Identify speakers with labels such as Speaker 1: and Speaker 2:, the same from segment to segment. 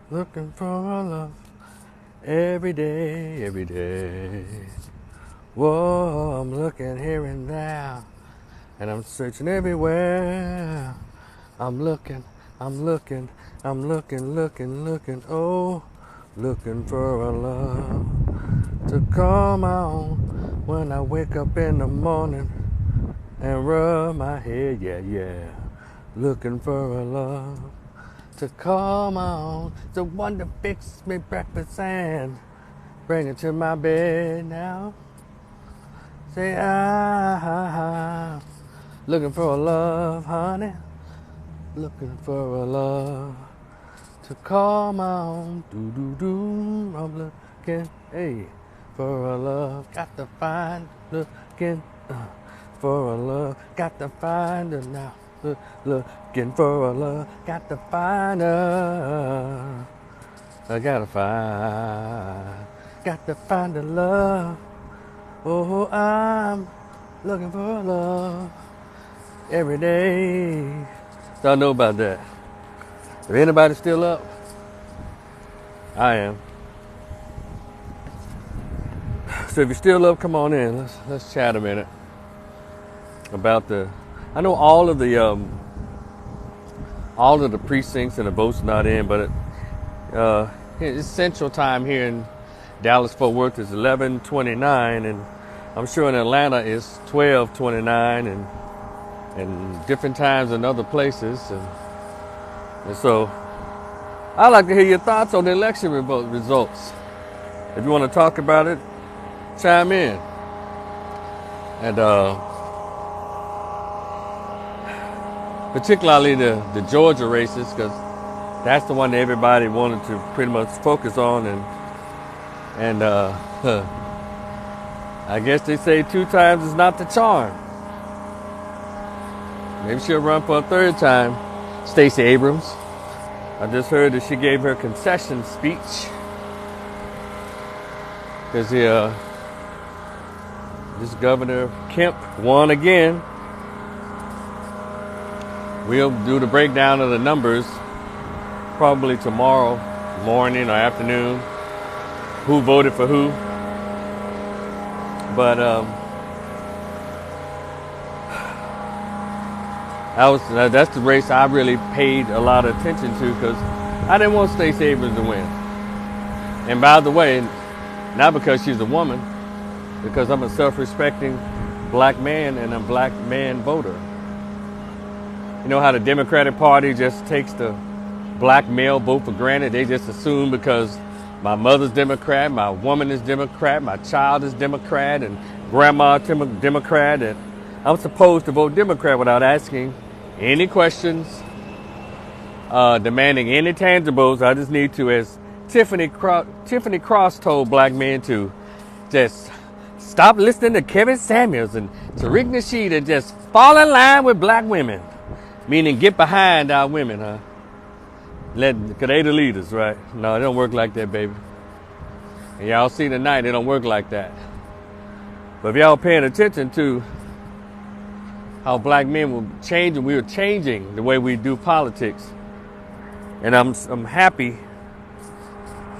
Speaker 1: looking for a love every day, every day. Whoa, I'm looking here and there, and I'm searching everywhere. I'm looking, I'm looking, I'm looking, oh, looking for a love to come on when I wake up in the morning and rub my head, yeah, yeah. Looking for a love to come on, the one to fix me breakfast and bring it to my bed now. Say, looking for a love, honey. Looking for a love to come on, do. I'm looking, hey, for a love. Got to find, looking for a love. Got to find her now. Looking for a love. Got to find her. I gotta find the love. Oh, I'm looking for a love every day. So I know about that. If anybody's still up, I am. So if you're still up, come on in. Let's chat a minute about the. I know all of the precincts and the votes not in, but it's Central Time here in Dallas Fort Worth is 11:29, and I'm sure in Atlanta it's 12:29, and different times in other places, and so I'd like to hear your thoughts on the election results. If you want to talk about it, chime in. And particularly the Georgia races, because that's the one that everybody wanted to pretty much focus on, and I guess they say 2 times is not the charm. Maybe she'll run for a 3rd time. Stacey Abrams. I just heard that she gave her concession speech because this Governor Kemp won again. We'll do the breakdown of the numbers probably tomorrow morning or afternoon. Who voted for who? But that's the race I really paid a lot of attention to because I didn't want Stacey Abrams to win. And by the way, not because she's a woman, because I'm a self-respecting black man and a black man voter. You know how the Democratic Party just takes the black male vote for granted? They just assume because my mother's Democrat, my woman is Democrat, my child is Democrat, and grandma Democrat, and I'm supposed to vote Democrat without asking any questions, demanding any tangibles. I just need to, as Tiffany Cross told black men, to just stop listening to Kevin Samuels and Tariq Nasheed and just fall in line with black women. Meaning get behind our women, huh? Because they the leaders, right? No, it don't work like that, baby. And y'all see tonight, it don't work like that. But if y'all paying attention to how black men were changing, we were changing the way we do politics. And I'm happy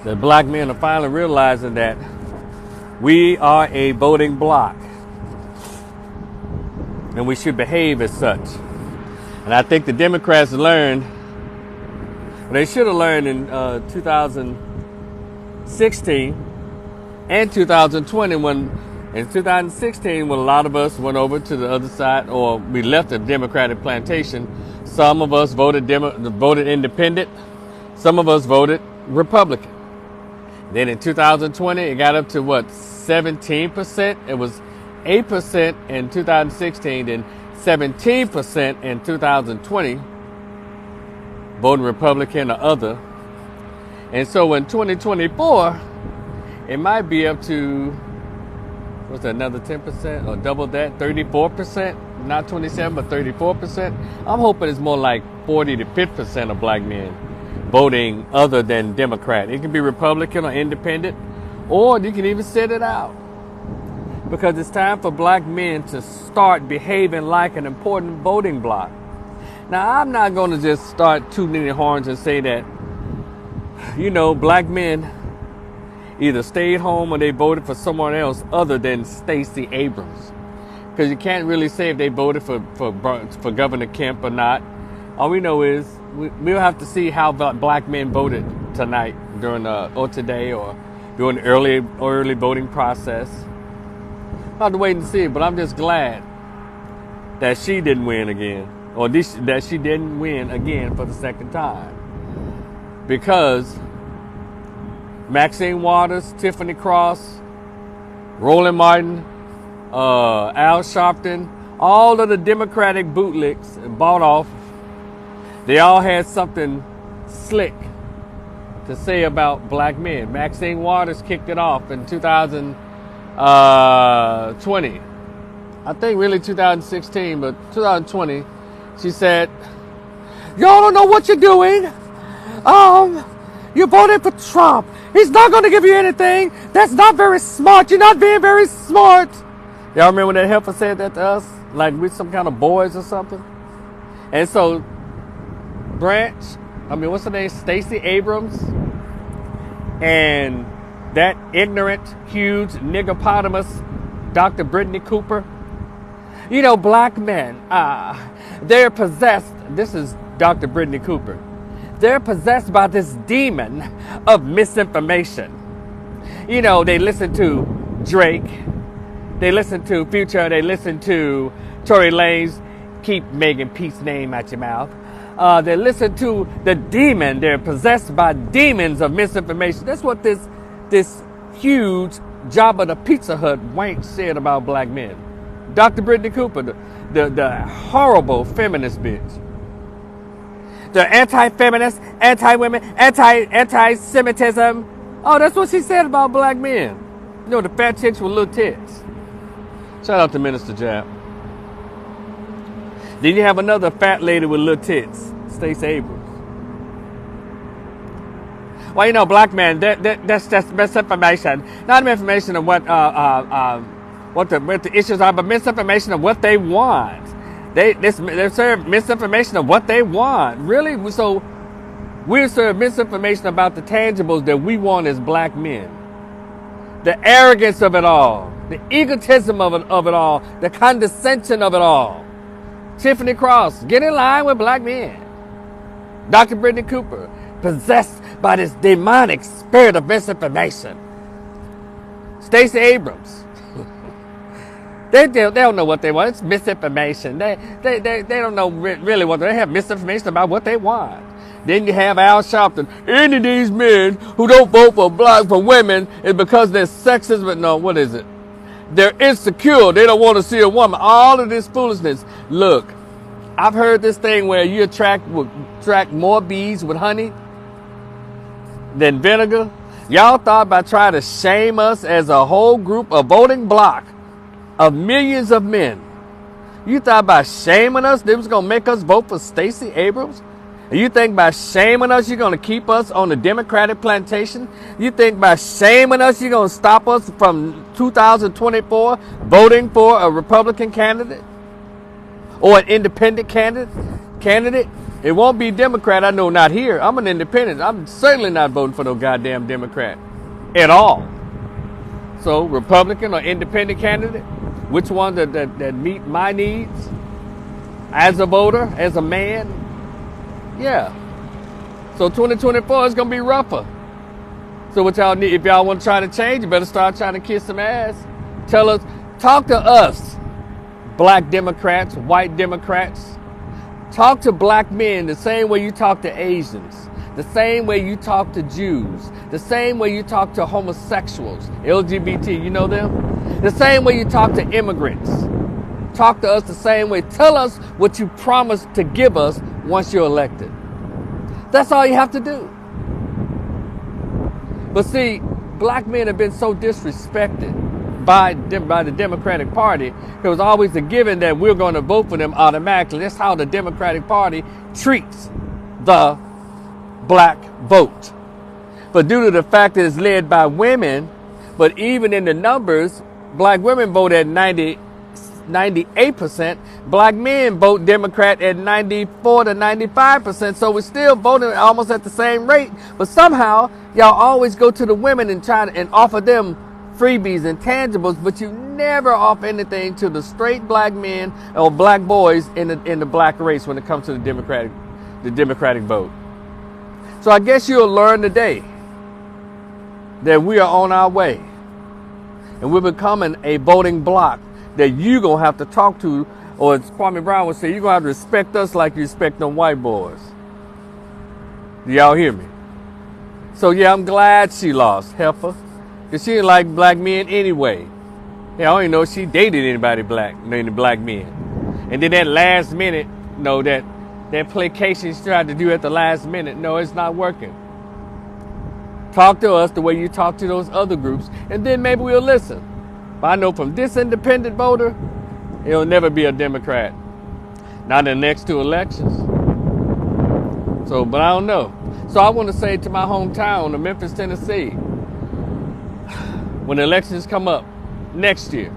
Speaker 1: that black men are finally realizing that we are a voting bloc. And we should behave as such. And I think the Democrats learned, they should have learned in 2016 and 2020 in 2016 when a lot of us went over to the other side, or we left the Democratic plantation. Some of us voted independent. Some of us voted Republican. Then in 2020, it got up to 17%? It was 8% in 2016, then 17% in 2020 voting Republican or other. And so in 2024, it might be up to, what's that, another 10% or double that, 34%, not 27, but 34%. I'm hoping it's more like 40 to 50% of black men voting other than Democrat. It can be Republican or independent, or you can even sit it out. Because it's time for black men to start behaving like an important voting bloc. Now, I'm not going to just start tooting the horns and say that black men either stayed home or they voted for someone else other than Stacey Abrams. Because you can't really say if they voted for Governor Kemp or not. All we know is we'll have to see how black men voted tonight or today or during the early voting process. I'll have to wait and see, but I'm just glad that she didn't win again, or that she didn't win again for the second time. Because Maxine Waters, Tiffany Cross, Roland Martin, Al Sharpton, all of the Democratic bootlicks bought off, they all had something slick to say about black men. Maxine Waters kicked it off in 2020. I think really 2016, but 2020, she said, "Y'all don't know what you're doing. You voted for Trump. He's not going to give you anything. That's not very smart. You're not being very smart." Y'all remember when that helper said that to us? Like we're some kind of boys or something? And so, what's her name? Stacey Abrams and that ignorant, huge niggerpotamus, Dr. Brittany Cooper. Black men, they're possessed. This is Dr. Brittany Cooper. They're possessed by this demon of misinformation. They listen to Drake. They listen to Future. They listen to Tory Lanez. Keep Megan Peace's name out your mouth. They listen to the demon. They're possessed by demons of misinformation. That's what this huge Jabba the Pizza Hut wank said about black men. Dr. Brittany Cooper, the horrible feminist bitch. The anti-feminist, anti-women, anti-Semitism. Oh, that's what she said about black men. The fat chicks with little tits. Shout out to Minister Jab. Then you have another fat lady with little tits, Stacey Abrams. Well, black men, that's just misinformation. Not misinformation of what the issues are, but misinformation of what they want. They serve misinformation of what they want. Really? So we serve misinformation about the tangibles that we want as black men. The arrogance of it all. The egotism of it all. The condescension of it all. Tiffany Cross, get in line with black men. Dr. Brittany Cooper, possessed by this demonic spirit of misinformation. Stacey Abrams. They don't know what they want. It's misinformation. They don't know really what they have. Misinformation about what they want. Then you have Al Sharpton. Any of these men who don't vote for women is because they're sexist. But no, what is it? They're insecure. They don't want to see a woman. All of this foolishness. Look, I've heard this thing where you attract more bees with honey than vinegar. Y'all thought by trying to shame us as a whole group, a voting bloc of millions of men. You thought by shaming us, they was going to make us vote for Stacey Abrams? And you think by shaming us, you're going to keep us on the Democratic plantation? You think by shaming us, you're going to stop us from 2024 voting for a Republican candidate? Or an independent candidate? It won't be Democrat, I know, not here. I'm an independent. I'm certainly not voting for no goddamn Democrat at all. So, Republican or independent candidate? Which one that meet my needs as a voter, as a man? Yeah. So 2024 is going to be rougher. So what y'all need, if y'all want to try to change, you better start trying to kiss some ass. Talk to us, black Democrats, white Democrats. Talk to black men the same way you talk to Asians, the same way you talk to Jews, the same way you talk to homosexuals, LGBT, you know them? The same way you talk to immigrants. Talk to us the same way. Tell us what you promised to give us once you're elected. That's all you have to do. But see, black men have been so disrespected by the Democratic Party. It was always a given that we're going to vote for them automatically. That's how the Democratic Party treats the black vote. But due to the fact that it's led by women, but even in the numbers, black women vote at 90 98%. Black men vote Democrat at 94 to 95%. So we're still voting almost at the same rate. But somehow y'all always go to the women and try to, and offer them freebies and tangibles, but you never offer anything to the straight black men or black boys in the black race when it comes to the Democratic vote. So I guess you'll learn today that we are on our way, and we're becoming a voting bloc that you're going to have to talk to, or as Kwame Brown would say, you're going to have to respect us like you respect them white boys. Do y'all hear me? So yeah, I'm glad she lost, heifer, because she didn't like black men anyway. Yeah, I don't even know if she dated any black men. And then that last minute, that placation she tried to do at the last minute, no, it's not working. Talk to us the way you talk to those other groups, and then maybe we'll listen. But I know from this independent voter, he'll never be a Democrat. Not in the next two elections. So, but I don't know. So I want to say to my hometown of Memphis, Tennessee, when the elections come up next year,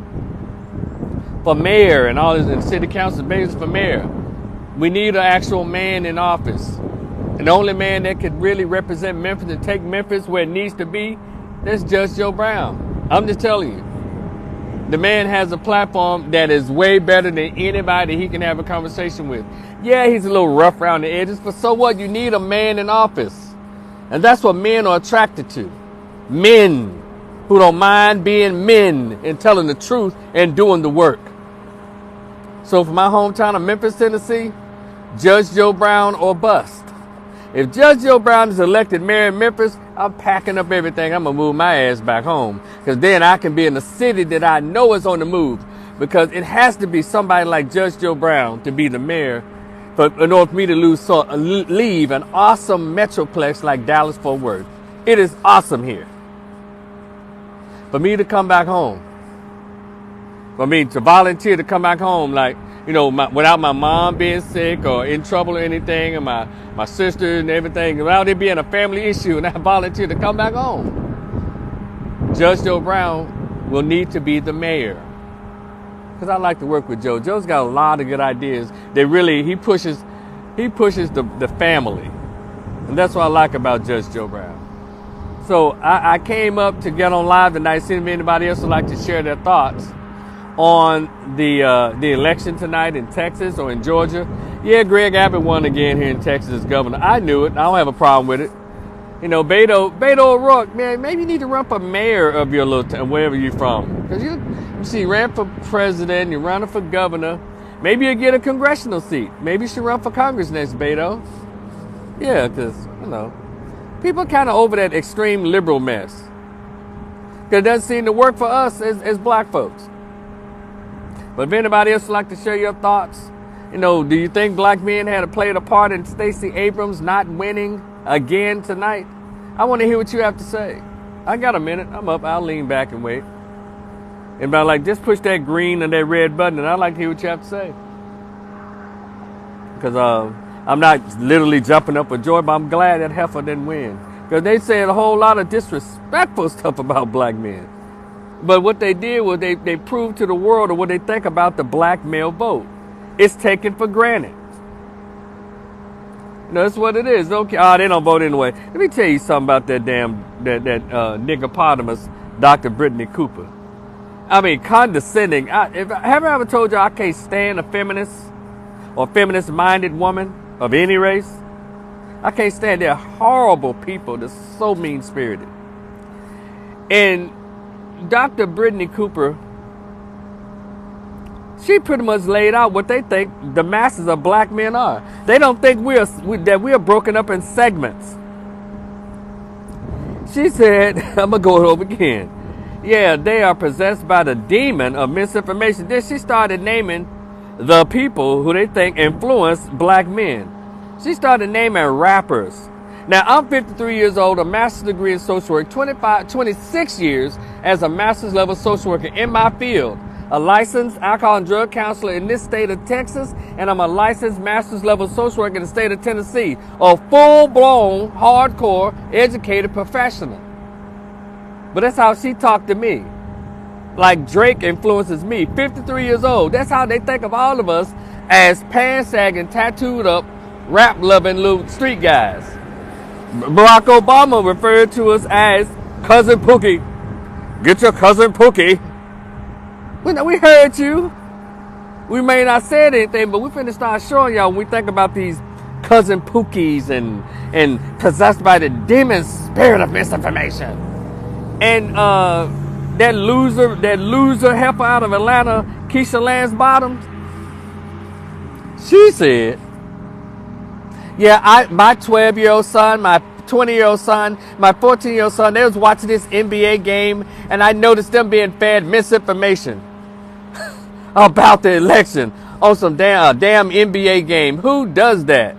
Speaker 1: for mayor and all this, and city council, mayors for mayor, we need an actual man in office. And the only man that could really represent Memphis and take Memphis where it needs to be, that's Judge Joe Brown. I'm just telling you. The man has a platform that is way better than anybody he can have a conversation with. Yeah, he's a little rough around the edges, but so what? You need a man in office. And that's what men are attracted to. Men who don't mind being men and telling the truth and doing the work. So for my hometown of Memphis, Tennessee, Judge Joe Brown or bust. If Judge Joe Brown is elected mayor in Memphis, I'm packing up everything. I'm going to move my ass back home. Because then I can be in a city that I know is on the move. Because it has to be somebody like Judge Joe Brown to be the mayor in order for me to leave an awesome metroplex like Dallas-Fort Worth. It is awesome here. For me to come back home. For me to volunteer to come back home, like, without my mom being sick or in trouble or anything, and my sister and everything, without it being a family issue, and I volunteer to come back home. Judge Joe Brown will need to be the mayor. Because I like to work with Joe. Joe's got a lot of good ideas. He pushes the family. And that's what I like about Judge Joe Brown. So I came up to get on live tonight, see if anybody else would like to share their thoughts on the election tonight in Texas or in Georgia. Yeah, Greg Abbott won again here in Texas as governor. I knew it. I don't have a problem with it. Beto O'Rourke, man, maybe you need to run for mayor of your little town, wherever you're from. Because you ran for president, you're running for governor. Maybe you'll get a congressional seat. Maybe you should run for Congress next, Beto. Yeah, because, people are kind of over that extreme liberal mess. Because it doesn't seem to work for us as black folks. But if anybody else would like to share your thoughts, do you think black men had played a part in Stacey Abrams not winning again tonight? I want to hear what you have to say. I got a minute. I'm up. I'll lean back and wait. And just push that green and that red button, and I'd like to hear what you have to say. Because I'm not literally jumping up with joy, but I'm glad that heifer didn't win. Because they said a whole lot of disrespectful stuff about black men. But what they did was they proved to the world what they think about the black male vote. It's taken for granted. That's what it is. Okay, they don't vote anyway. Let me tell you something about that niggerpotamus, Dr. Brittany Cooper. I mean, condescending. Have I ever told you I can't stand a feminist or feminist-minded woman of any race? I can't stand. They're horrible people. They're so mean-spirited. And Dr. Brittany Cooper, she pretty much laid out what they think the masses of black men are. They don't think that we are broken up in segments. She said, I'm going to go over again. Yeah, they are possessed by the demon of misinformation. Then she started naming the people who they think influence black men. She started naming rappers. Now, I'm 53 years old, a master's degree in social work, 26 years as a master's level social worker in my field, a licensed alcohol and drug counselor in this state of Texas, and I'm a licensed master's level social worker in the state of Tennessee, a full-blown, hardcore, educated professional. But that's how she talked to me. like Drake influences me, 53 years old. That's how they think of all of us, as pants-sagging, tattooed up, rap-loving little street guys. Barack Obama referred to us as Cousin Pookie. Get your Cousin Pookie. We heard you. We may not say anything, but we finna start showing y'all when we think about these Cousin Pookies and possessed by the demon spirit of misinformation. And that loser heifer out of Atlanta, Keisha Lance Bottoms, she said, yeah, my 12-year-old son, my 20-year-old son, my 14-year-old son, they was watching this NBA game, and I noticed them being fed misinformation about the election on some damn NBA game. Who does that?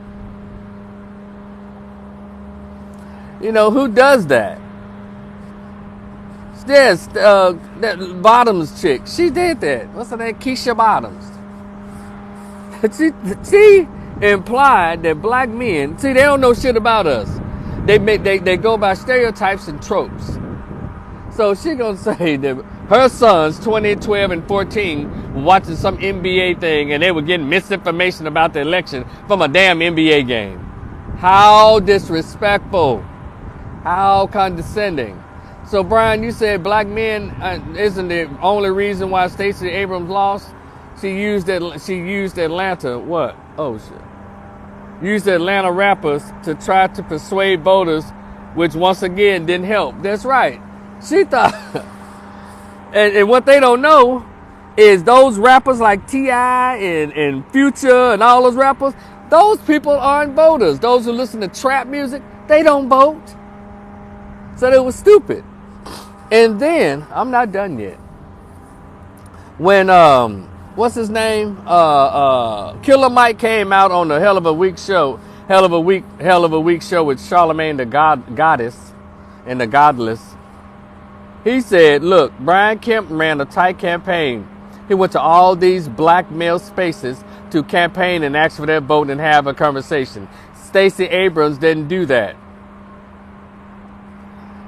Speaker 1: You know, who does that? Yes, that Bottoms chick. She did that. What's her name? Keisha Bottoms. She implied that black men, see, they don't know shit about us. They go by stereotypes and tropes. So she gonna say that her sons, 20, 12, and 14, were watching some NBA thing and they were getting misinformation about the election from a damn NBA game. How disrespectful. How condescending. So Brian, you said black men isn't the only reason why Stacey Abrams lost. She used Atlanta. What? Oh shit. Used Atlanta rappers to try to persuade voters, which once again didn't help. That's right. She thought, and what they don't know is those rappers like T.I. and Future and all those rappers, those people aren't voters. Those who listen to trap music, they don't vote. So they was stupid. And then, I'm not done yet. When, what's his name? Killer Mike came out on the Hell of a Week show with Charlamagne the Goddess and the Godless. He said, look, Brian Kemp ran a tight campaign. He went to all these black male spaces to campaign and ask for their vote and have a conversation. Stacey Abrams didn't do that.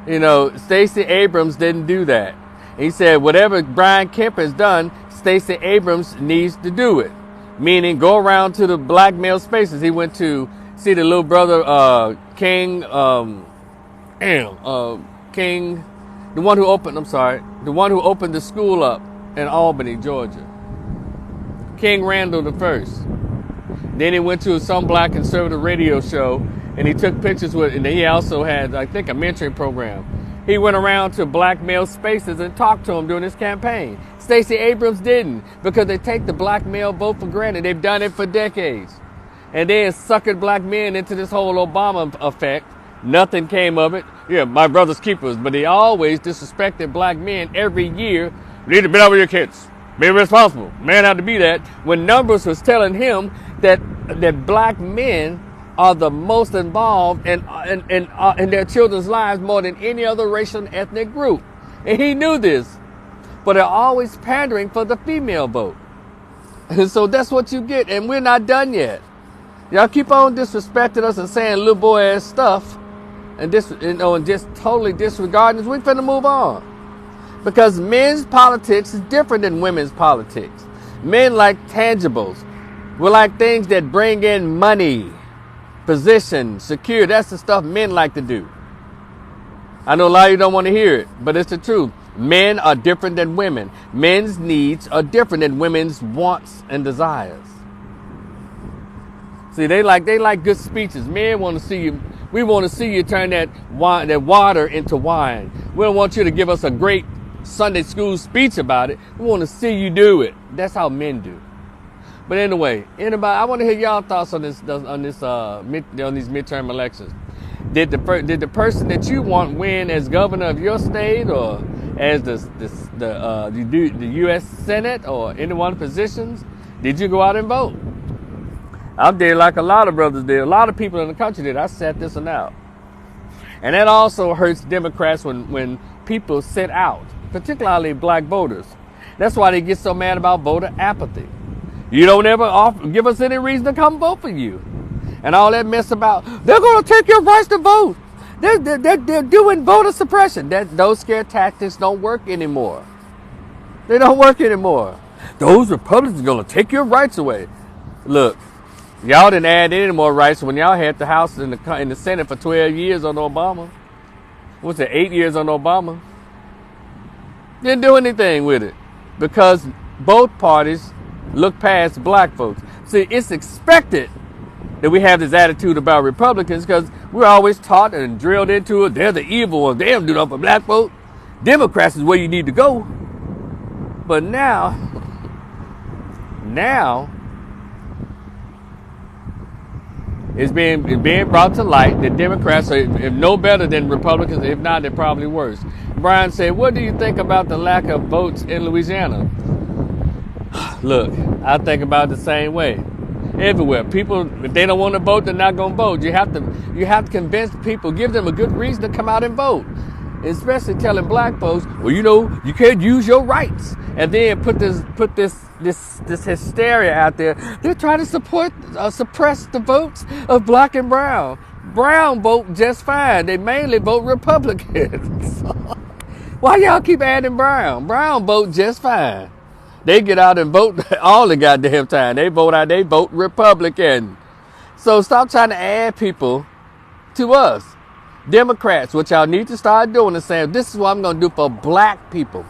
Speaker 1: You know, Stacey Abrams didn't do that. He said, whatever Brian Kemp has done, Stacey Abrams needs to do it. Meaning, go around to the black male spaces. He went to see the little brother, King, the one who opened the school up in Albany, Georgia. King Randall the First. Then he went to some black conservative radio show and he took pictures with, and he also had, I think, a mentoring program. He went around to black male spaces and talked to them during his campaign. Stacey Abrams didn't, because they take the black male vote for granted. They've done it for decades. And they have suckered black men into this whole Obama effect. Nothing came of it. Yeah, my brother's keepers, but they always disrespected black men every year. You need to be over your kids. Be responsible. Man had to be that. When numbers was telling him that black men are the most involved in their children's lives more than any other racial and ethnic group. And he knew this. But they're always pandering for the female vote. And so that's what you get. And we're not done yet. Y'all keep on disrespecting us and saying little boy ass stuff and just totally disregarding us. We're finna move on. Because men's politics is different than women's politics. Men like tangibles. We like things that bring in money, position, security. That's the stuff men like to do. I know a lot of you don't want to hear it, but it's the truth. Men are different than women. Men's needs are different than women's wants and desires. See, they like good speeches. Men want to see you. We want to see you turn that water into wine. We don't want you to give us a great Sunday school speech about it. We want to see you do it. That's how men do. But anyway, I want to hear y'all thoughts on these midterm elections. Did the person that you want win as governor of your state, or as the U.S. Senate, or any one of the positions? Did you go out and vote? I did, like a lot of brothers did. A lot of people in the country did. I sat this one out. And that also hurts Democrats when people sit out, particularly black voters. That's why they get so mad about voter apathy. You don't ever give us any reason to come vote for you. And all that mess about, they're going to take your rights to vote. They're doing voter suppression. Those scare tactics don't work anymore. They don't work anymore. Those Republicans are going to take your rights away. Look, y'all didn't add any more rights when y'all had the House and the Senate for 12 years on Obama. What's it, 8 years on Obama? Didn't do anything with it because both parties look past black folks. See, it's expected that we have this attitude about Republicans because we're always taught and drilled into it. They're the evil ones. They don't do nothing for black folk. Democrats is where you need to go. But now, it's being brought to light that Democrats are if no better than Republicans. If not, they're probably worse. Brian said, what do you think about the lack of votes in Louisiana? Look, I think about it the same way. Everywhere. People, if they don't want to vote, they're not going to vote. You have to convince people, give them a good reason to come out and vote. Especially telling black folks, well, you can't use your rights. And then put this hysteria out there. They're trying to suppress the votes of black and brown. Brown vote just fine. They mainly vote Republicans. Why y'all keep adding brown? Brown vote just fine. They get out and vote all the goddamn time. They vote Republican. So stop trying to add people to us. Democrats, what y'all need to start doing is saying, this is what I'm going to do for black people.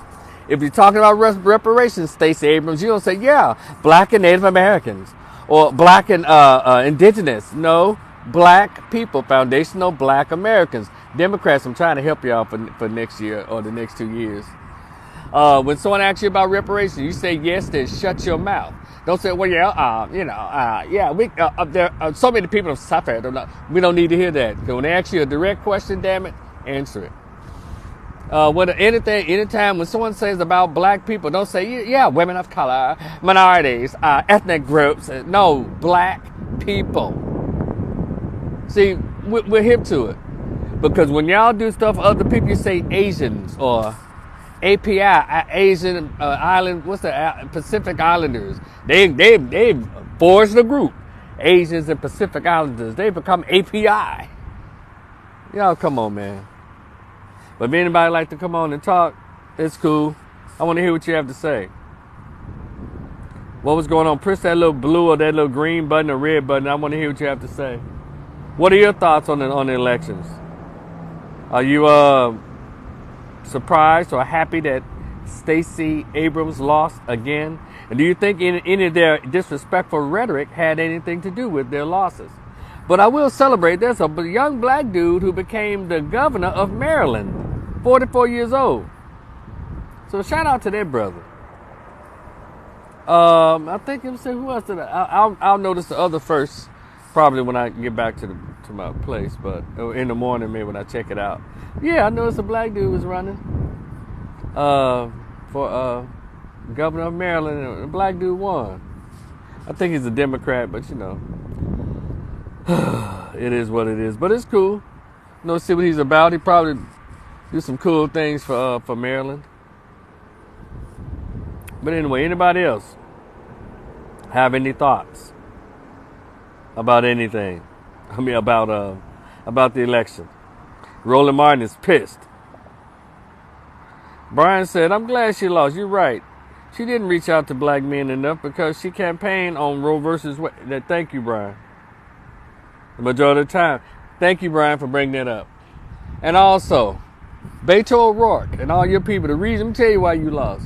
Speaker 1: If you're talking about reparations, Stacey Abrams, you're going to say, yeah, black and Native Americans. Or black and indigenous. No, black people, foundational black Americans. Democrats, I'm trying to help y'all for next year or the next 2 years. When someone asks you about reparations, you say yes, then shut your mouth. Don't say, well, there are so many people have suffered. We don't need to hear that. Because when they ask you a direct question, damn it, answer it. Anytime when someone says about black people, don't say, yeah, women of color, minorities, ethnic groups. No, black people. See, we're hip to it. Because when y'all do stuff for other people, you say Asians or API, Asian Island, what's the Pacific Islanders? They forged a group. Asians and Pacific Islanders. They become API. Y'all come on, man. But if anybody like to come on and talk, it's cool. I want to hear what you have to say. What was going on? Press that little blue or that little green button or red button. I want to hear what you have to say. What are your thoughts on the elections? Are you surprised or happy that Stacey Abrams lost again? And do you think any of their disrespectful rhetoric had anything to do with their losses? But I will celebrate. There's a young black dude who became the governor of Maryland, 44 years old. So shout out to that brother. I think I'm saying who else did I'll notice the other first, probably when I get back to my place, but in the morning maybe when I check it out. Yeah, I noticed a black dude was running for governor of Maryland, and a black dude won. I think he's a Democrat, but it is what it is. But it's cool. See what he's about. He probably do some cool things for Maryland. But anyway, anybody else have any thoughts about anything? I mean, about the election. Roland Martin is pissed. Brian said, I'm glad she lost. You're right. She didn't reach out to black men enough because she campaigned on Roe versus Wade. Thank you, Brian. The majority of the time. Thank you, Brian, for bringing that up. And also, Beto O'Rourke and all your people, the reason, let me tell you why you lost.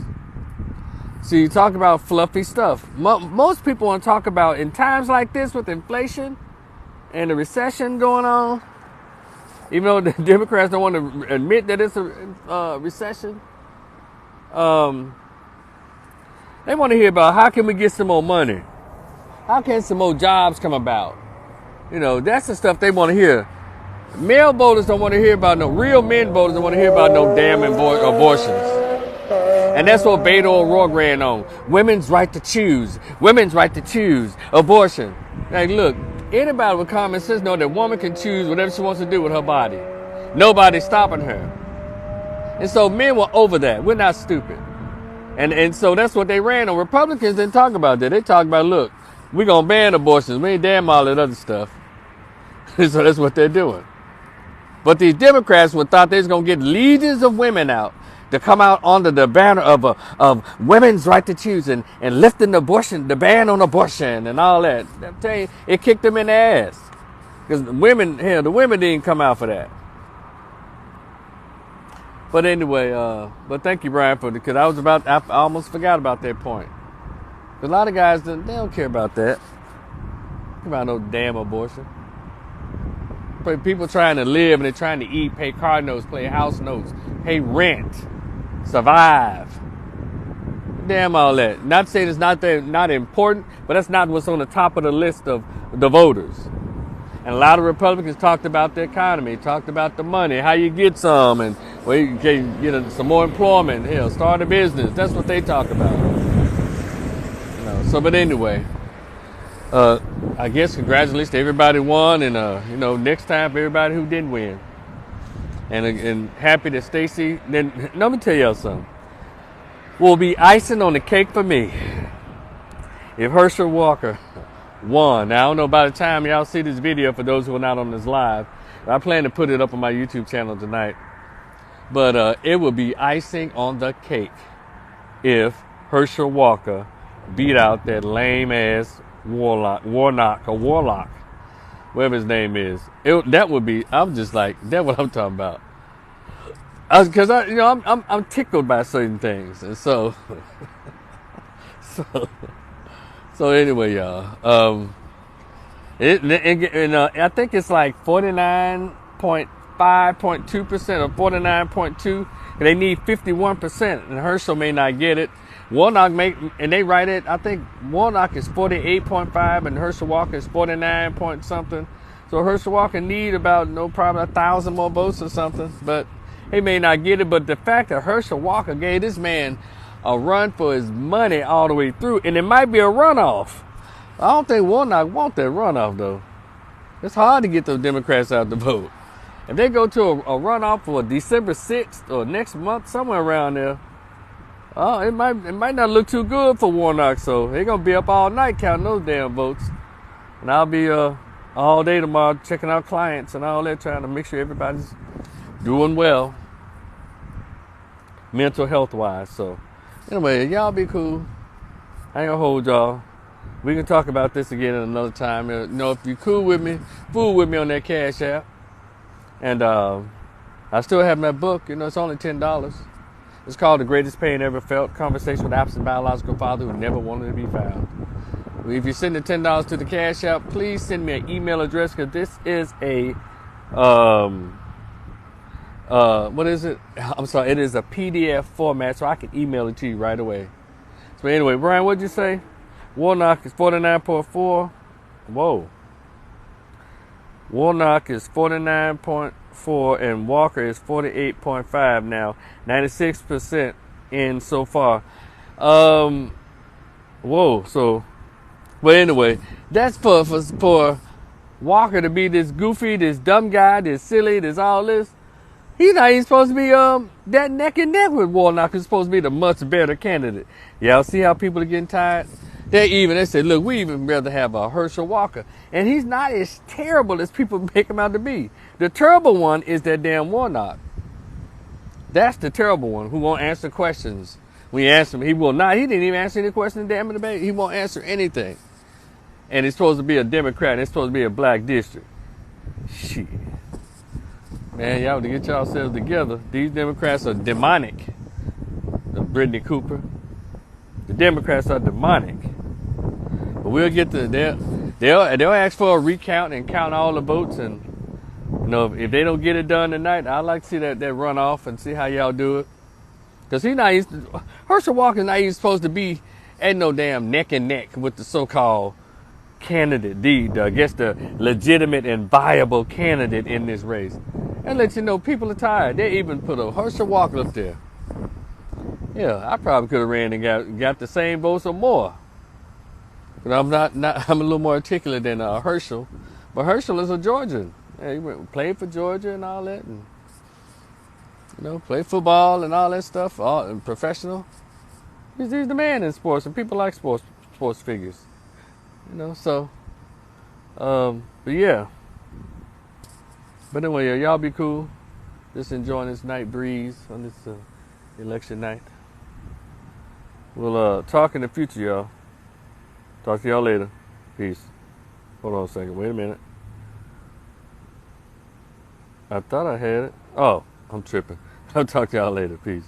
Speaker 1: So you talk about fluffy stuff. Most people want to talk about, in times like this with inflation and the recession going on, even though the Democrats don't want to admit that it's a recession, they want to hear about how can we get some more money? How can some more jobs come about? That's the stuff they want to hear. Male voters don't want to hear about no, real men voters don't want to hear about no damn abortions. And that's what Beto O'Rourke ran on. Women's right to choose. Women's right to choose. Abortion. Like, look, anybody with common sense know that woman can choose whatever she wants to do with her body. Nobody's stopping her. And so men were over that. We're not stupid. And so that's what they ran on. Republicans didn't talk about that. They talked about, look, we're going to ban abortions. We ain't damn all that other stuff. So that's what they're doing. But these Democrats thought they was going to get legions of women out to come out under the banner of women's right to choose and lifting the ban on abortion and all that. I'm telling you, it kicked them in the ass. Because the women didn't come out for that. But anyway, but thank you, Brian, because I almost forgot about that point. A lot of guys, they don't care about that. About no damn abortion. People trying to live and they're trying to eat, pay car notes, pay house notes, pay rent, survive. Damn all that. Not to say it's not important, but that's not what's on the top of the list of the voters. And a lot of Republicans talked about the economy, talked about the money, how you get some, and where you can get some more employment, start a business. That's what they talk about. But anyway. I guess congratulations to everybody who won, and next time for everybody who didn't win. And happy that Stacey. Then let me tell y'all something. Will be icing on the cake for me if Herschel Walker won. Now I don't know by the time y'all see this video, for those who are not on this live, I plan to put it up on my YouTube channel tonight. But it will be icing on the cake if Herschel Walker beat out that lame ass Warlock, whatever his name is. That would be. I'm just like, that's what I'm talking about. Because I'm tickled by certain things, and so anyway, y'all. I think it's like 49.5.2% or 49.2. They need 51%, and Herschel may not get it. Warnock and they write it, I think Warnock is 48.5 and Herschel Walker is 49 point something. So Herschel Walker need about, probably 1,000 more votes or something, but he may not get it. But the fact that Herschel Walker gave this man a run for his money all the way through, and it might be a runoff. I don't think Warnock want that runoff though. It's hard to get those Democrats out to vote. If they go to a runoff for December 6th or next month, somewhere around there, oh, it might not look too good for Warnock, so they're gonna be up all night counting those damn votes. And I'll be all day tomorrow checking out clients and all that, trying to make sure everybody's doing well, mental health wise. So anyway, y'all be cool. I ain't gonna hold y'all. We can talk about this again at another time. If you're cool with me, fool with me on that Cash App. And I still have my book. It's only $10. It's called The Greatest Pain Ever Felt, Conversation with Absent Biological Father Who Never Wanted to Be Found. If you're sending $10 to the Cash App, please send me an email address, because this is a, what is it? I'm sorry, it is a PDF format, so I can email it to you right away. So anyway, Brian, what'd you say? Warnock is 49.4. Whoa. Warnock is 49.4 and Walker is 48.5 now. 96% in so far. Whoa. So, but anyway, that's for Walker to be this goofy, this dumb guy, this silly, this all this. He's not even supposed to be that neck and neck with Warnock. He's supposed to be the much better candidate. Y'all see how people are getting tired? They say, look, we even rather have a Herschel Walker. And he's not as terrible as people make him out to be. The terrible one is that damn Warnock. That's the terrible one, who won't answer questions. When you ask him, he will not. He didn't even answer any questions in the damn debate. He won't answer anything. And it's supposed to be a Democrat. And it's supposed to be a black district. Shit. Man, y'all have to get yourselves together. These Democrats are demonic. Brittany Cooper. The Democrats are demonic. But we'll get to they'll ask for a recount and count all the votes, and if they don't get it done tonight, I'd like to see that runoff and see how y'all do it. Because Herschel Walker's not even supposed to be at no damn neck and neck with the so-called candidate, the legitimate and viable candidate in this race. And let you know, people are tired. They even put a Herschel Walker up there. Yeah, I probably could have ran and got the same votes or more. But I'm I'm a little more articulate than Herschel. But Herschel is a Georgian. Yeah, he played for Georgia and all that, and played football and all that stuff, and professional. He's the man in sports, and people like sports figures. So, but yeah. But anyway, y'all be cool. Just enjoying this night breeze on this election night. We'll talk in the future, y'all. Talk to y'all later. Peace. Hold on a second. Wait a minute. I thought I had it. Oh, I'm tripping. I'll talk to y'all later. Peace.